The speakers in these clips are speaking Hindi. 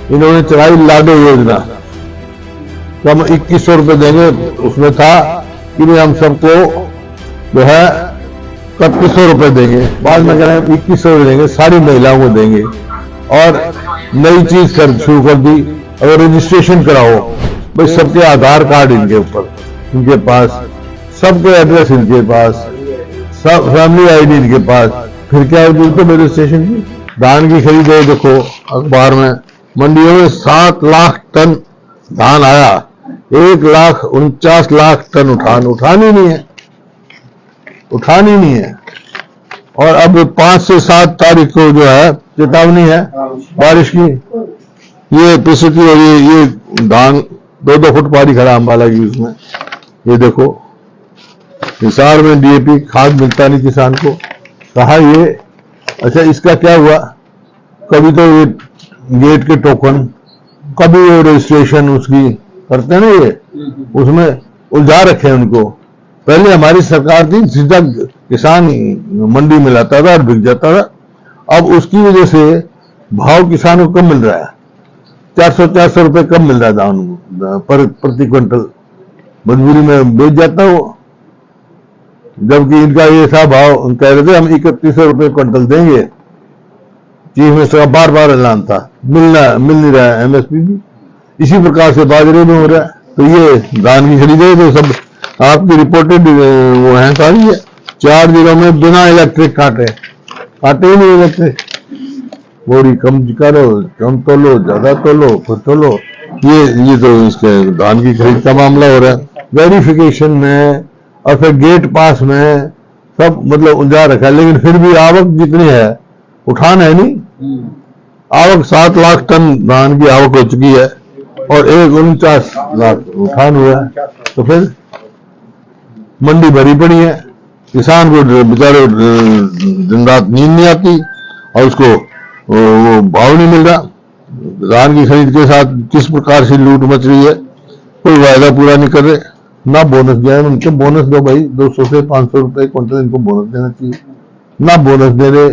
इन्होंने चलाई लाडो योजना, तो हम 2100 रुपए देंगे। उसमें था कि भाई हम सबको जो है 3100 रुपए देंगे। बाद में कह रहे हैं 2100 देंगे, सारी महिलाओं को देंगे। और नई चीज शुरू कर दी, अगर रजिस्ट्रेशन कराओ भाई सबके आधार कार्ड इनके ऊपर, इनके पास सबके एड्रेस इनके पास, सब फैमिली आईडी इनके पास, फिर क्या जरूरत है रजिस्ट्रेशन की। धान की खरीद है, देखो अखबार में मंडियों में 7 लाख टन धान आया, 1,49,00,000 टन उठानी नहीं है। और अब 5 से 7 तारीख को जो है चेतावनी है बारिश की। ये परिस्थिति हो रही है, ये धान 2-2 फुट पानी खड़ा अम्बाला की उसमें। ये देखो हिसार में डीएपी खाद मिलता नहीं किसान को, कहा ये अच्छा इसका क्या हुआ। कभी तो ये गेट के टोकन, कभी वो रजिस्ट्रेशन उसकी करते ना, ये उसमें उलझा रखे उनको। पहले हमारी सरकार थी, सीधा किसान मंडी में लाता था और बिक जाता था। अब उसकी वजह से भाव किसान को कम मिल रहा है, 400 रुपए कम मिल रहा है धान प्रति क्विंटल। मजबूरी में बेच जाता वो, जबकि इनका ये था भाव, कह रहे थे हम 3100 रुपए क्विंटल देंगे। चीफ मिनिस्टर का बार ऐलान था, मिल नहीं रहा है एमएसपी भी। इसी प्रकार से बाजरे में हो रहा है। तो ये धान की खरीदे तो सब आपकी रिपोर्टेड वो है सारी है। 4 दिनों में बिना इलेक्ट्रिक काटे ही नहीं इलेक्ट्रिक। बोरी कम करो, कम तोलो, ज्यादा तोलो, फिर तोलो। ये तो इसके धान की खरीद का मामला हो रहा है। वेरिफिकेशन में और फिर गेट पास में सब मतलब उलझा रखा है। लेकिन फिर भी आवक जितनी है, उठान है नहीं। आवक 7 लाख टन धान की आवक हो चुकी है और 1,49,00,000 उठान हुआ है। तो फिर मंडी भरी पड़ी है, किसान को बेचारे दिन रात नींद नहीं आती और उसको वो भाव नहीं मिल रहा। धान की खरीद के साथ किस प्रकार से लूट मच रही है, कोई वायदा पूरा नहीं कर रहे। ना बोनस दिया है उनको, बोनस दो भाई, 200 से 500 रुपए क्विंटल इनको बोनस देना चाहिए। ना बोनस दे रहे,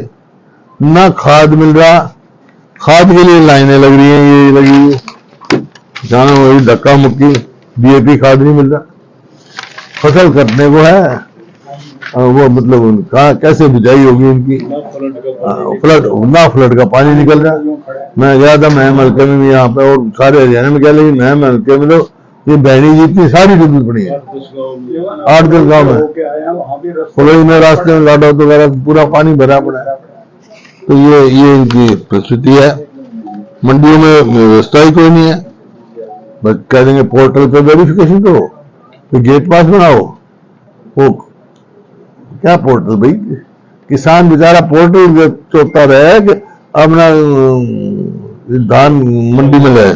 ना खाद मिल रहा, खाद के लिए लाइनें लग रही हैं, ये लगी जाना वही धक्का मुक्की, डीएपी खाद नहीं मिल रहा। फसल कटने को है, वो मतलब उनका कैसे बिजाई होगी उनकी। फ्लड का पानी निकल रहा। मैं गया था महम हल्के में भी यहाँ पे, और सारे हरियाणा में क्या, लेकिन महम हल्के में तो ये बहनी जितनी सारी डूबी पड़ी है। 8 दिन गाँव में फलोई में रास्ते में लाडो वगैरह पूरा पानी भरा पड़ा है। तो ये इनकी परिस्थिति है। मंडियों में व्यवस्था ही कोई नहीं है। बस कह देंगे पोर्टल पे वेरिफिकेशन करो, तो गेट पास बनाओ। वो क्या पोर्टल भाई, किसान बेचारा पोर्टल चोता रहे कि अपना धान मंडी में ले।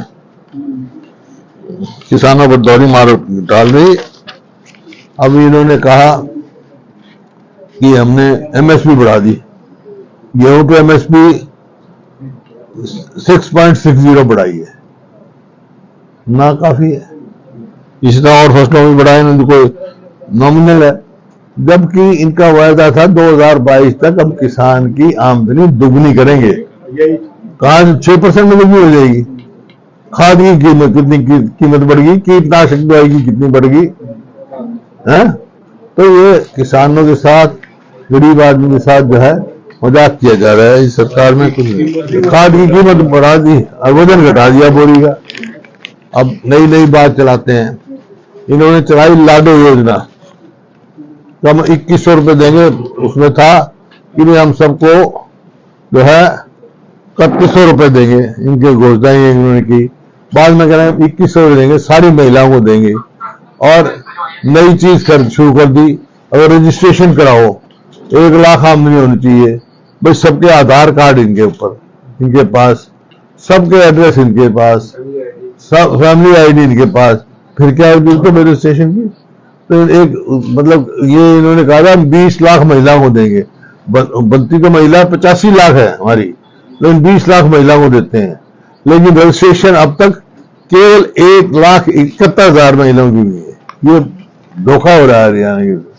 किसानों पर दौड़ी मार डाल रही। अब इन्होंने कहा कि हमने एमएसपी बढ़ा दी, गेहूं पे एमएसपी 6.60 बढ़ाई है, ना काफी है। इसी तरह और फसलों में बढ़ाए ना, कोई नॉमिनल है। जबकि इनका वायदा था 2022 तक हम किसान की आमदनी दुगनी करेंगे। कहा 6% में दुगनी हो जाएगी। खाद की कीमत कितनी कीमत बढ़ गई, कीटनाशक दवाई की कितनी बढ़ गई है। तो ये किसानों के साथ, गरीब आदमी के साथ जो है मजाक किया जा रहा है इस सरकार में। कुछ खाद की कीमत बढ़ा दी और वजन घटा दिया बोरी का। अब नई बात चलाते हैं। इन्होंने चलाई लाडो योजना, तो हम 2100 रुपए देंगे। उसमें था कि भाई हम सबको जो है 3100 रुपए देंगे। इनके घोषणाएं इन्होंने की। बाद में कह रहे हैं 2100 देंगे, सारी महिलाओं को देंगे। और नई चीज शुरू कर दी, अगर रजिस्ट्रेशन कराओ 1 लाख आमदनी होनी चाहिए भाई, सबके आधार कार्ड इनके ऊपर, इनके पास सबके एड्रेस इनके पास, सब फैमिली आईडी इनके पास, फिर क्या जरूरत है रजिस्ट्रेशन की। तो एक मतलब ये इन्होंने कहा था 20 लाख महिलाओं को देंगे। बनती तो महिला 85 लाख है हमारी, लेकिन 20 लाख महिलाओं को देते हैं। लेकिन रजिस्ट्रेशन अब तक केवल 1,71,000 महिलाओं की हुई है। ये धोखा हो रहा है हरियाणा के।